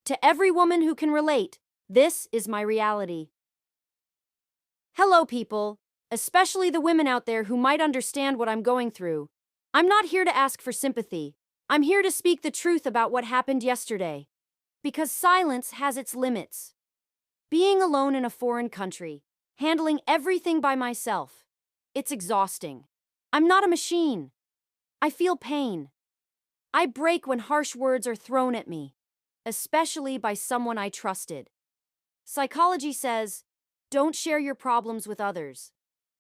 To every woman who can relate, this is my reality. Hello, people, especially the women out there who might understand what I'm going through. I'm not here to ask for sympathy. I'm here to speak the truth about what happened yesterday. Because silence has its limits. Being alone in a foreign country, handling everything by myself, it's exhausting. I'm not a machine. I feel pain. I break when harsh words are thrown at me, especially by someone I trusted. Psychology says, don't share your problems with others.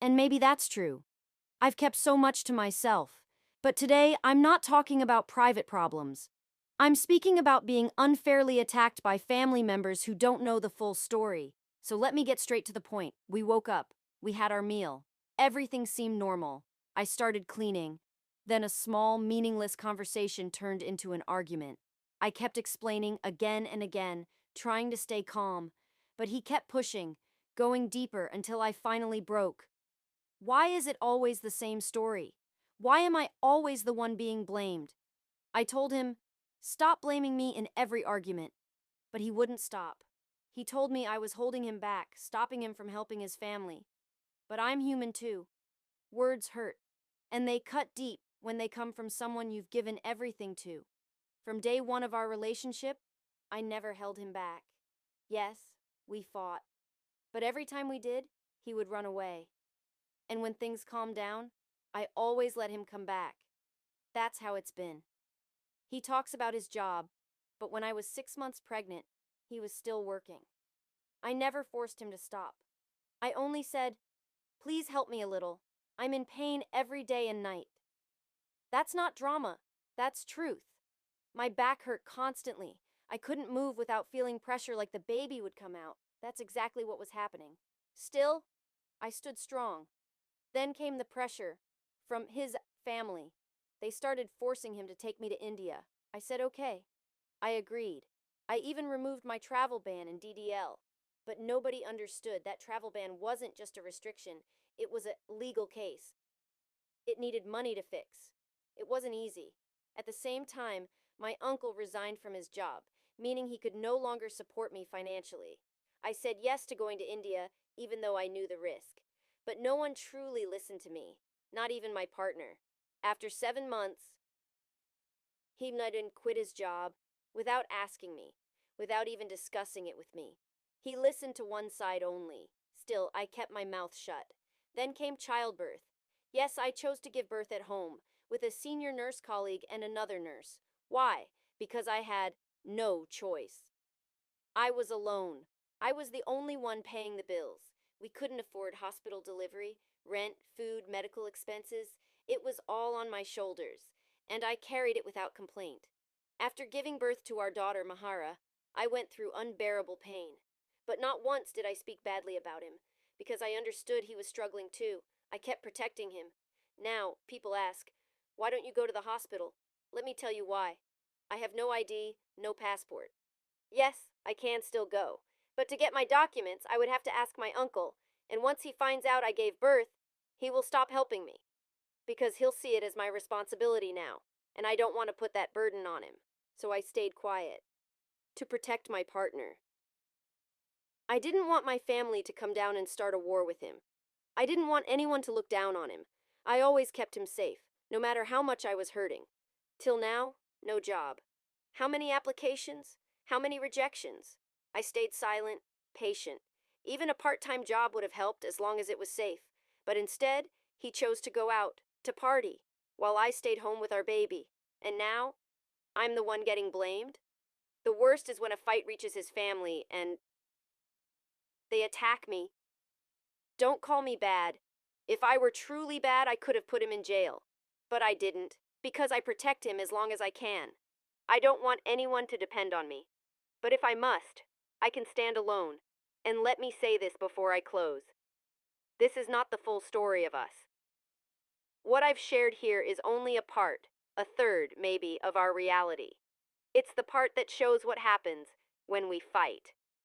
And maybe that's true. I've kept so much to myself. But today, I'm not talking about private problems. I'm speaking about being unfairly attacked by family members who don't know the full story. So let me get straight to the point. We woke up. We had our meal. Everything seemed normal. I started cleaning. Then a small, meaningless conversation turned into an argument. I kept explaining again and again, trying to stay calm. But he kept pushing, going deeper until I finally broke. Why is it always the same story? Why am I always the one being blamed? I told him, stop blaming me in every argument. But he wouldn't stop. He told me I was holding him back, stopping him from helping his family. But I'm human too. Words hurt. And they cut deep when they come from someone you've given everything to. From day one of our relationship, I never held him back. Yes, we fought. But every time we did, he would run away. And when things calmed down, I always let him come back. That's how it's been. He talks about his job, but when I was 6 months pregnant, he was still working. I never forced him to stop. I only said, please help me a little. I'm in pain every day and night. That's not drama. That's truth. My back hurt constantly. I couldn't move without feeling pressure like the baby would come out. That's exactly what was happening. Still, I stood strong. Then came the pressure from his family. They started forcing him to take me to India. I said okay. I agreed. I even removed my travel ban in DDL. But nobody understood that travel ban wasn't just a restriction. It was a legal case. It needed money to fix. It wasn't easy. At the same time, my uncle resigned from his job, meaning he could no longer support me financially. I said yes to going to India, even though I knew the risk. But no one truly listened to me, not even my partner. After 7 months, he didn't quit his job without asking me, without even discussing it with me. He listened to one side only. Still, I kept my mouth shut. Then came childbirth. Yes, I chose to give birth at home, with a senior nurse colleague and another nurse. Why? Because I had no choice. I was alone. I was the only one paying the bills. We couldn't afford hospital delivery, rent, food, medical expenses. It was all on my shoulders, and I carried it without complaint. After giving birth to our daughter, Mahara, I went through unbearable pain. But not once did I speak badly about him, because I understood he was struggling too. I kept protecting him. Now, people ask, why don't you go to the hospital? Let me tell you why. I have no ID, no passport. Yes, I can still go. But to get my documents, I would have to ask my uncle, and once he finds out I gave birth, he will stop helping me. Because he'll see it as my responsibility now, and I don't want to put that burden on him. So I stayed quiet. To protect my partner. I didn't want my family to come down and start a war with him. I didn't want anyone to look down on him. I always kept him safe, no matter how much I was hurting. Till now, no job. How many applications? How many rejections? I stayed silent, patient. Even a part-time job would have helped as long as it was safe. But instead, he chose to go out, to party, while I stayed home with our baby. And now, I'm the one getting blamed? The worst is when a fight reaches his family and they attack me. Don't call me bad. If I were truly bad, I could have put him in jail. But I didn't, because I protect him as long as I can. I don't want anyone to depend on me. But if I must, I can stand alone. And let me say this before I close. This is not the full story of us. What I've shared here is only a part, a third, maybe, of our reality. It's the part that shows what happens when we fight.